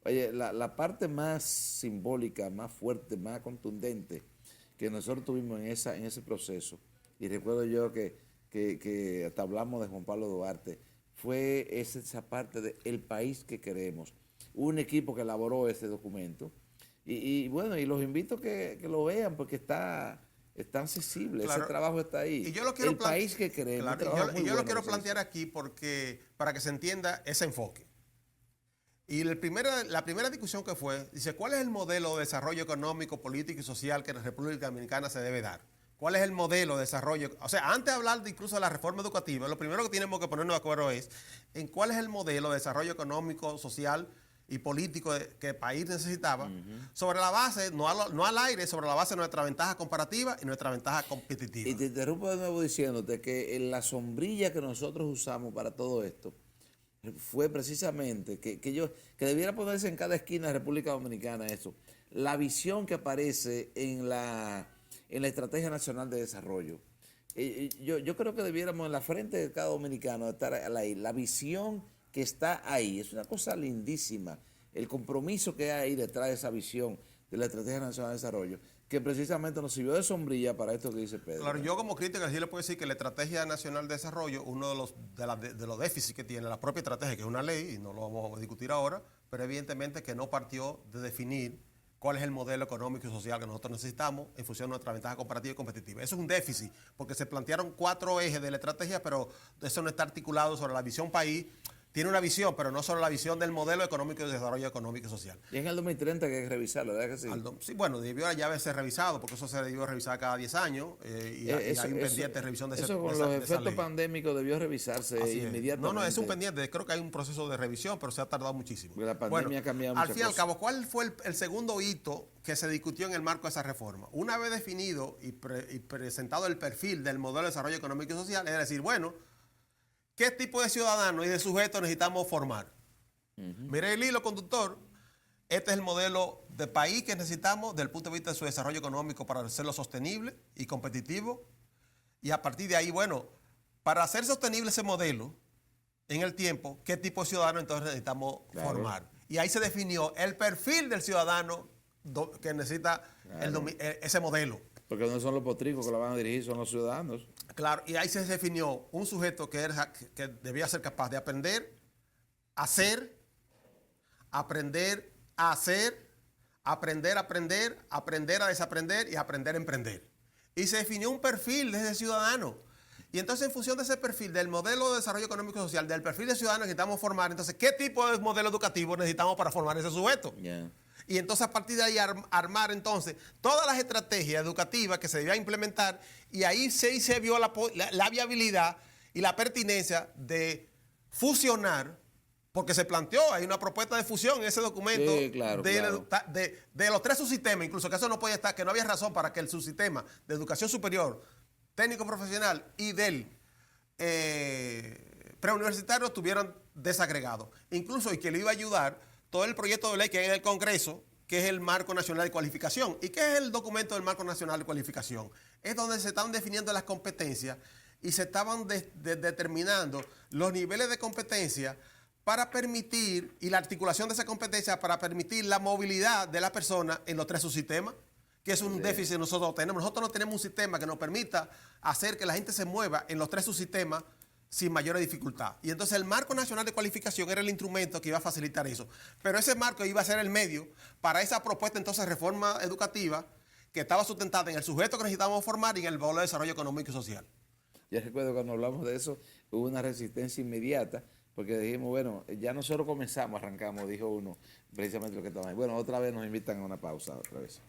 Oye, la parte más simbólica, más fuerte, más contundente que nosotros tuvimos en ese proceso, y recuerdo yo que hasta hablamos de Juan Pablo Duarte, fue esa parte de el país que queremos. Un equipo que elaboró ese documento. Y bueno, y los invito a que lo vean porque está accesible, claro. Ese trabajo está ahí. Y yo lo quiero país que queremos. Claro, yo lo quiero plantear aquí para que se entienda ese enfoque. Y la primera discusión que fue, dice, ¿cuál es el modelo de desarrollo económico, político y social que la República Dominicana se debe dar? ¿Cuál es el modelo de desarrollo? O sea, antes de hablar incluso de la reforma educativa, lo primero que tenemos que ponernos de acuerdo es en cuál es el modelo de desarrollo económico, social y político que el país necesitaba, sobre la base, no al aire, sobre la base de nuestra ventaja comparativa y nuestra ventaja competitiva. Y te interrumpo de nuevo diciéndote que la sombrilla que nosotros usamos para todo esto fue precisamente que debiera ponerse en cada esquina de República Dominicana eso, la visión que aparece en la Estrategia Nacional de Desarrollo. Yo creo que debiéramos en la frente de cada dominicano estar ahí, la visión que está ahí, es una cosa lindísima, el compromiso que hay detrás de esa visión de la Estrategia Nacional de Desarrollo, que precisamente nos sirvió de sombrilla para esto que dice Pedro. Claro, yo como crítico sí le puedo decir que la Estrategia Nacional de Desarrollo, uno de los déficits que tiene la propia estrategia, que es una ley, y no lo vamos a discutir ahora, pero evidentemente que no partió de definir cuál es el modelo económico y social que nosotros necesitamos en función de nuestra ventaja comparativa y competitiva. Eso es un déficit, porque se plantearon 4 ejes de la estrategia, pero eso no está articulado sobre la visión país. Tiene una visión, pero no sobre la visión del modelo económico y de desarrollo económico y social. Y en el 2030 hay que revisarlo, ¿verdad que sí? Sí, bueno, debió ya haberse revisado, porque eso se debió revisar cada 10 años y hay un pendiente de revisión de esa ley. Eso con los efectos pandémicos debió revisarse inmediatamente. No, es un pendiente, creo que hay un proceso de revisión, pero se ha tardado muchísimo. Porque la pandemia ha cambiado muchas cosas. Al fin y al cabo, ¿cuál fue el segundo hito que se discutió en el marco de esa reforma? Una vez definido y presentado el perfil del modelo de desarrollo económico y social, es decir, bueno, ¿qué tipo de ciudadanos y de sujetos necesitamos formar? Mire el hilo conductor. Este es el modelo de país que necesitamos desde el punto de vista de su desarrollo económico para hacerlo sostenible y competitivo. Y a partir de ahí, bueno, para hacer sostenible ese modelo en el tiempo, ¿qué tipo de ciudadanos entonces necesitamos formar? Y ahí se definió el perfil del ciudadano que necesita ese modelo. Porque no son los potricos que la van a dirigir, son los ciudadanos. Claro, y ahí se definió un sujeto que debía ser capaz de aprender, hacer, aprender a hacer, aprender a desaprender y aprender a emprender. Y se definió un perfil de ese ciudadano. Y entonces, en función de ese perfil, del modelo de desarrollo económico y social, del perfil de ciudadano que necesitamos formar, entonces, ¿qué tipo de modelo educativo necesitamos para formar ese sujeto? Yeah. Y entonces a partir de ahí armar entonces todas las estrategias educativas que se debían implementar y ahí se vio la viabilidad y la pertinencia de fusionar, porque se planteó, hay una propuesta de fusión en ese documento de los 3 subsistemas, incluso que eso no podía estar, que no había razón para que el subsistema de educación superior, técnico profesional y del preuniversitario estuvieran desagregados. Incluso, y que le iba a ayudar todo el proyecto de ley que hay en el Congreso, que es el Marco Nacional de Cualificación. ¿Y qué es el documento del Marco Nacional de Cualificación? Es donde se estaban definiendo las competencias y se estaban determinando los niveles de competencia para permitir, y la articulación de esa competencia para permitir la movilidad de la persona en los 3 subsistemas, que es un déficit que nosotros tenemos. Nosotros no tenemos un sistema que nos permita hacer que la gente se mueva en los 3 subsistemas sin mayor dificultad. Y entonces el Marco Nacional de Cualificación era el instrumento que iba a facilitar eso. Pero ese marco iba a ser el medio para esa propuesta entonces de reforma educativa que estaba sustentada en el sujeto que necesitábamos formar y en el modelo de desarrollo económico y social. Yo recuerdo cuando hablamos de eso, hubo una resistencia inmediata, porque dijimos, bueno, ya nosotros comenzamos, arrancamos, dijo uno, precisamente lo que estaba ahí. Bueno, otra vez nos invitan a una pausa, otra vez.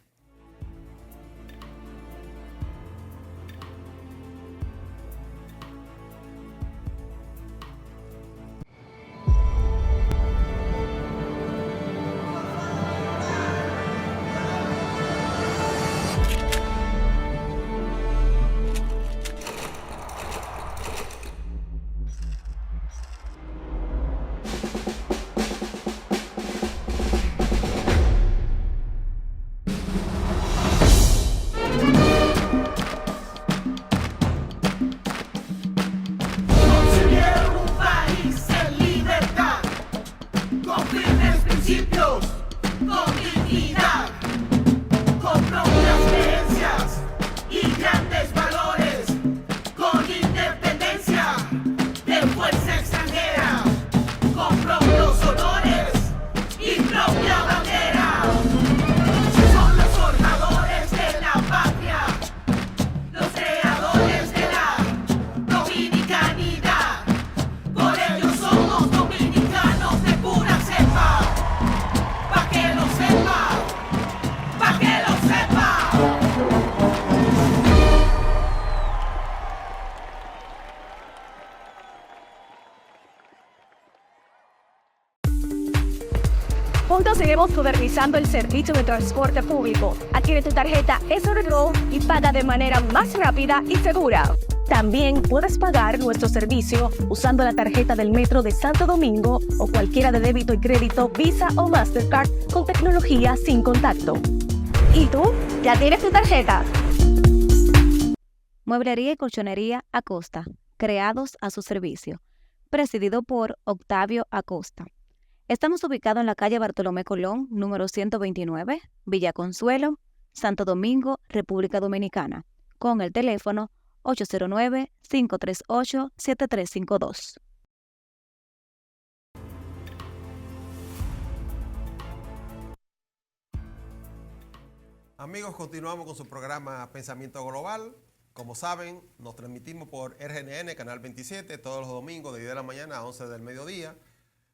Seguiremos modernizando el servicio de transporte público. Adquiere tu tarjeta SRGO y paga de manera más rápida y segura. También puedes pagar nuestro servicio usando la tarjeta del Metro de Santo Domingo o cualquiera de débito y crédito Visa o Mastercard con tecnología sin contacto. ¿Y tú? ¿Ya tienes tu tarjeta? Mueblería y colchonería Acosta, creados a su servicio. Presidido por Octavio Acosta. Estamos ubicados en la calle Bartolomé Colón, número 129, Villa Consuelo, Santo Domingo, República Dominicana, con el teléfono 809-538-7352. Amigos, continuamos con su programa Pensamiento Global. Como saben, nos transmitimos por RNN, Canal 27, todos los domingos de 10 de la mañana a 11 del mediodía.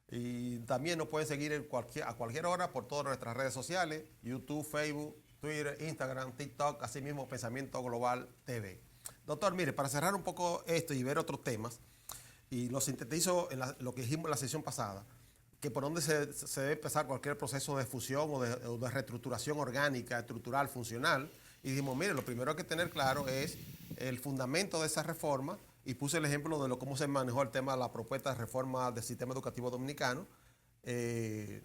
Y también nos pueden seguir a cualquier hora por todas nuestras redes sociales, YouTube, Facebook, Twitter, Instagram, TikTok, así mismo Pensamiento Global TV. Doctor, mire, para cerrar un poco esto y ver otros temas, y lo sintetizo en lo que dijimos en la sesión pasada, que por dónde se debe empezar cualquier proceso de fusión o de reestructuración orgánica, estructural, funcional. Y dijimos, mire, lo primero que hay que tener claro es el fundamento de esa reforma, y puse el ejemplo de cómo se manejó el tema de la propuesta de reforma del sistema educativo dominicano. Y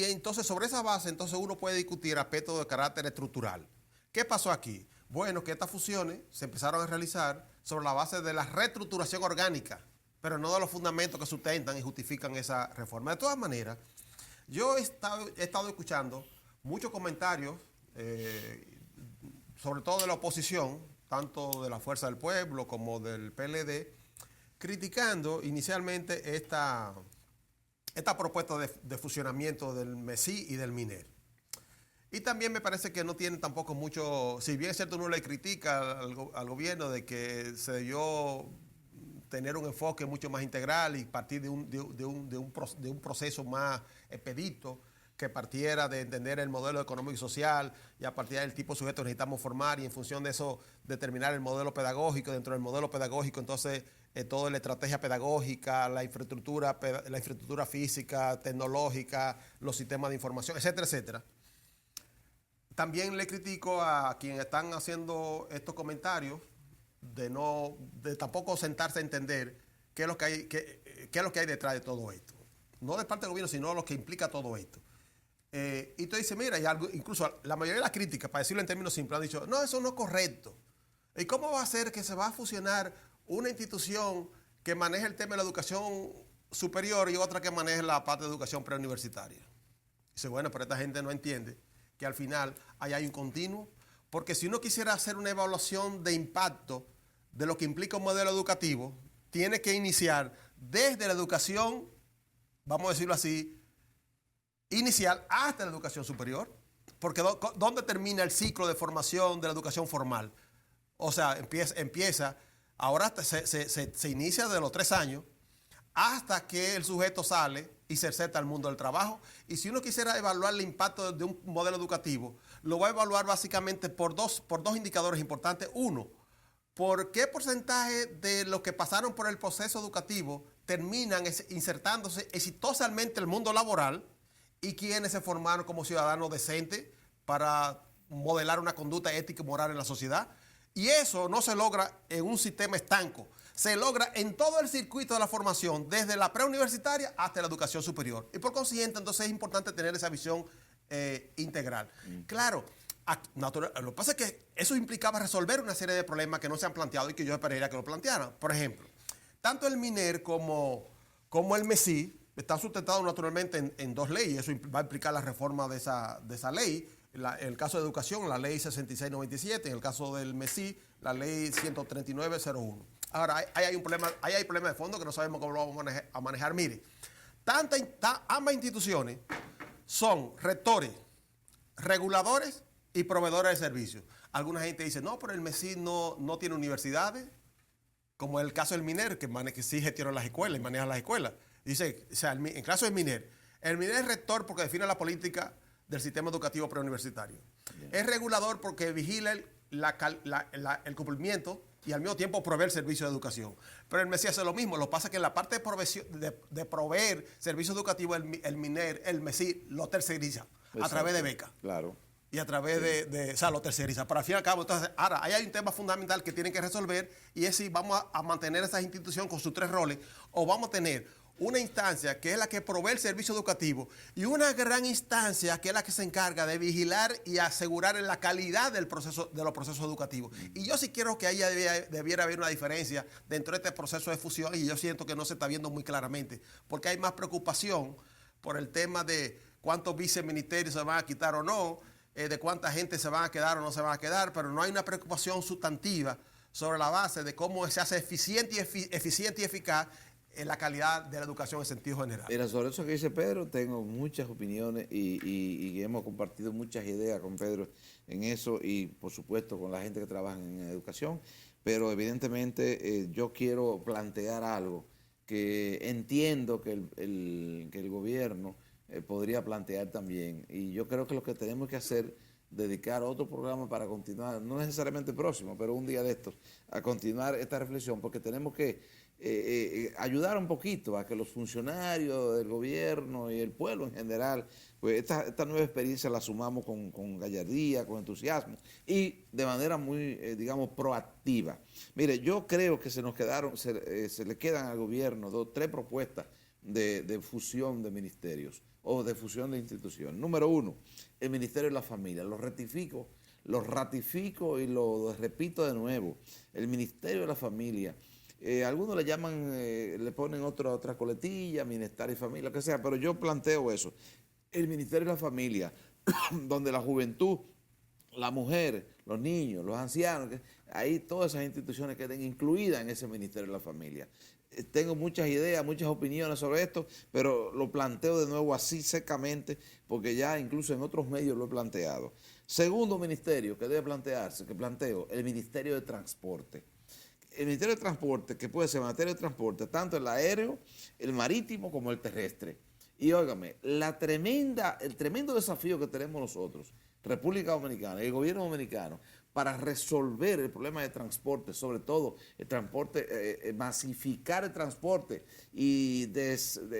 entonces, sobre esa base, entonces uno puede discutir aspectos de carácter estructural. ¿Qué pasó aquí? Bueno, que estas fusiones se empezaron a realizar sobre la base de la reestructuración orgánica, pero no de los fundamentos que sustentan y justifican esa reforma. De todas maneras, yo he estado escuchando muchos comentarios, sobre todo de la oposición, tanto de la Fuerza del Pueblo como del PLD, criticando inicialmente esta propuesta de fusionamiento del MESI y del MINER. Y también me parece que no tienen tampoco mucho, si bien es cierto uno le critica al gobierno de que se debió tener un enfoque mucho más integral y partir de un proceso más expedito, que partiera de entender el modelo económico y social y a partir del tipo de sujeto que necesitamos formar y en función de eso determinar el modelo pedagógico. Dentro del modelo pedagógico entonces toda la estrategia pedagógica, la infraestructura física, tecnológica, los sistemas de información, etcétera, etcétera. También le critico a quienes están haciendo estos comentarios de tampoco sentarse a entender qué es lo que hay detrás de todo esto. No de parte del gobierno, sino lo que implica todo esto. Y tú dices, mira, incluso la mayoría de las críticas, para decirlo en términos simples, han dicho, no, eso no es correcto. ¿Y cómo va a ser que se va a fusionar una institución que maneje el tema de la educación superior y otra que maneje la parte de educación preuniversitaria? Dice, bueno, pero esta gente no entiende que al final ahí hay un continuo, porque si uno quisiera hacer una evaluación de impacto de lo que implica un modelo educativo, tiene que iniciar desde la educación, vamos a decirlo así, inicial hasta la educación superior, porque ¿dónde termina el ciclo de formación de la educación formal? O sea, empieza ahora se inicia de los 3 años hasta que el sujeto sale y se inserta al mundo del trabajo. Y si uno quisiera evaluar el impacto de un modelo educativo, lo va a evaluar básicamente por dos indicadores importantes. Uno, ¿por qué porcentaje de los que pasaron por el proceso educativo terminan insertándose exitosamente en el mundo laboral? Y quienes se formaron como ciudadanos decentes para modelar una conducta ética y moral en la sociedad. Y eso no se logra en un sistema estanco, se logra en todo el circuito de la formación, desde la preuniversitaria hasta la educación superior. Y por consiguiente, entonces es importante tener esa visión integral. Claro, lo que pasa es que eso implicaba resolver una serie de problemas que no se han planteado y que yo esperaría que lo plantearan. Por ejemplo, tanto el MINER como el MESI están sustentados naturalmente en 2 leyes. Eso va a implicar la reforma de esa ley. En el caso de educación, la ley 6697. En el caso del MESI, la ley 13901. Ahora, ahí hay problema de fondo que no sabemos cómo lo vamos a manejar. Mire, ambas instituciones son rectores, reguladores y proveedores de servicios. Alguna gente dice, no, pero el MESI no tiene universidades, como el caso del MINER, que sí gestiona las escuelas y maneja las escuelas. Dice, o sea, en el caso del MINER, el MINER es rector porque define la política del sistema educativo preuniversitario. Es regulador porque vigila el cumplimiento y al mismo tiempo proveer servicios de educación. Pero el MESI hace lo mismo. Lo que pasa es que en la parte de proveer servicios educativos, el MINER, el MESI lo terceriza a través de becas. Claro. Y a través o sea, lo terceriza. Pero al fin y al cabo, entonces, ahora, ahí hay un tema fundamental que tienen que resolver, y es si vamos a mantener esa institución con sus 3 roles, o vamos a tener una instancia que es la que provee el servicio educativo y una gran instancia que es la que se encarga de vigilar y asegurar la calidad de los procesos educativos. Y yo sí quiero que ahí debiera haber una diferencia dentro de este proceso de fusión, y yo siento que no se está viendo muy claramente, porque hay más preocupación por el tema de cuántos viceministerios se van a quitar o no, de cuánta gente se van a quedar o no se van a quedar, pero no hay una preocupación sustantiva sobre la base de cómo se hace eficiente y eficaz en la calidad de la educación en sentido general. Mira, sobre eso que dice Pedro, tengo muchas opiniones y hemos compartido muchas ideas con Pedro en eso, y por supuesto con la gente que trabaja en educación, pero evidentemente yo quiero plantear algo que entiendo que el gobierno podría plantear también, y yo creo que lo que tenemos que hacer, dedicar otro programa para continuar, no necesariamente próximo, pero un día de estos, a continuar esta reflexión, porque tenemos que ayudar un poquito a que los funcionarios del gobierno y el pueblo en general, pues esta nueva experiencia la sumamos con gallardía, con entusiasmo y de manera muy, digamos, proactiva. Mire, yo creo que se le quedan al gobierno 3 propuestas de fusión de ministerios o de fusión de instituciones. Número 1, el Ministerio de la Familia. Lo ratifico y lo repito de nuevo. El Ministerio de la Familia. Algunos le llaman, le ponen otra coletilla, Bienestar y Familia, lo que sea, pero yo planteo eso. El Ministerio de la Familia, donde la juventud, la mujer, los niños, los ancianos, ahí todas esas instituciones queden incluidas en ese Ministerio de la Familia. Tengo muchas ideas, muchas opiniones sobre esto, pero lo planteo de nuevo así secamente, porque ya incluso en otros medios lo he planteado. Segundo ministerio que debe plantearse, que planteo, el Ministerio de Transporte. El Ministerio de Transporte, que puede ser materia de transporte, tanto el aéreo, el marítimo como el terrestre. Y óigame, el tremendo desafío que tenemos nosotros, República Dominicana y el gobierno dominicano, para resolver el problema de transporte, sobre todo el transporte, masificar el transporte y de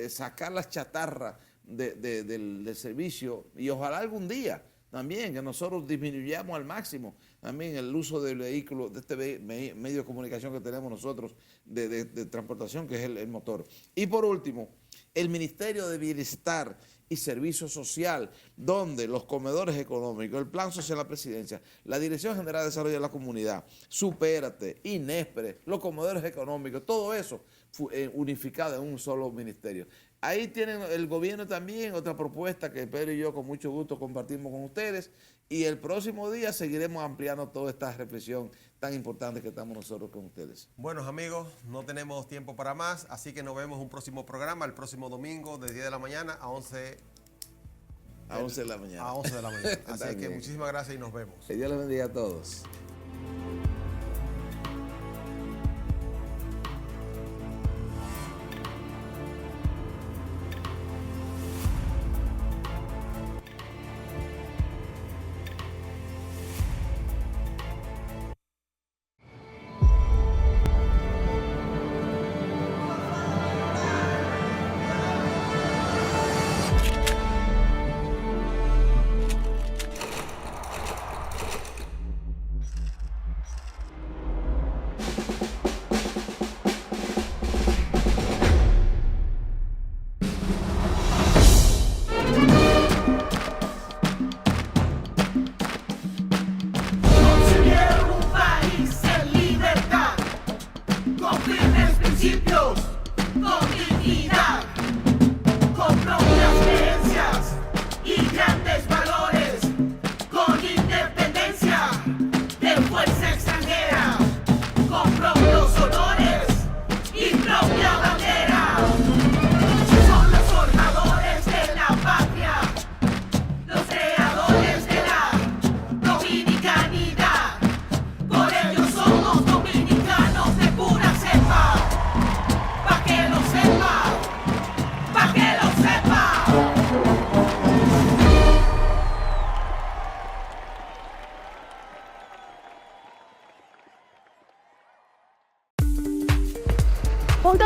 sacar las chatarras del servicio, y ojalá algún día también que nosotros disminuyamos al máximo también el uso del vehículo, de este medio de comunicación que tenemos nosotros de transportación, que es el motor. Y por último, el Ministerio de Bienestar y Servicio Social, donde los comedores económicos, el Plan Social de la Presidencia, la Dirección General de Desarrollo de la Comunidad, Supérate, INESPRE, los comedores económicos, todo eso unificado en un solo ministerio. Ahí tienen el gobierno también otra propuesta que Pedro y yo con mucho gusto compartimos con ustedes, y el próximo día seguiremos ampliando toda esta reflexión tan importante que estamos nosotros con ustedes. Bueno, amigos, no tenemos tiempo para más, así que nos vemos en un próximo programa, el próximo domingo de 10 de la mañana a 11 de la mañana. A 11 de la mañana. Así que muchísimas gracias y nos vemos. Que Dios les bendiga a todos.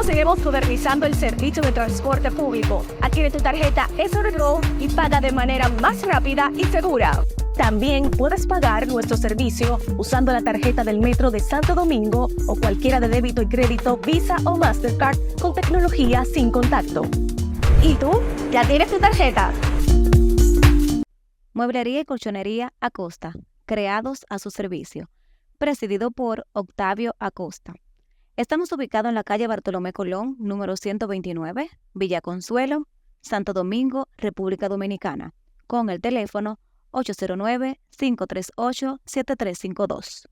Juntos seguimos modernizando el servicio de transporte público. Adquiere tu tarjeta SRGO y paga de manera más rápida y segura. También puedes pagar nuestro servicio usando la tarjeta del Metro de Santo Domingo o cualquiera de débito y crédito Visa o Mastercard con tecnología sin contacto. ¿Y tú? ¿Ya tienes tu tarjeta? Mueblería y colchonería Acosta, creados a su servicio. Presidido por Octavio Acosta. Estamos ubicados en la calle Bartolomé Colón, número 129, Villa Consuelo, Santo Domingo, República Dominicana, con el teléfono 809-538-7352.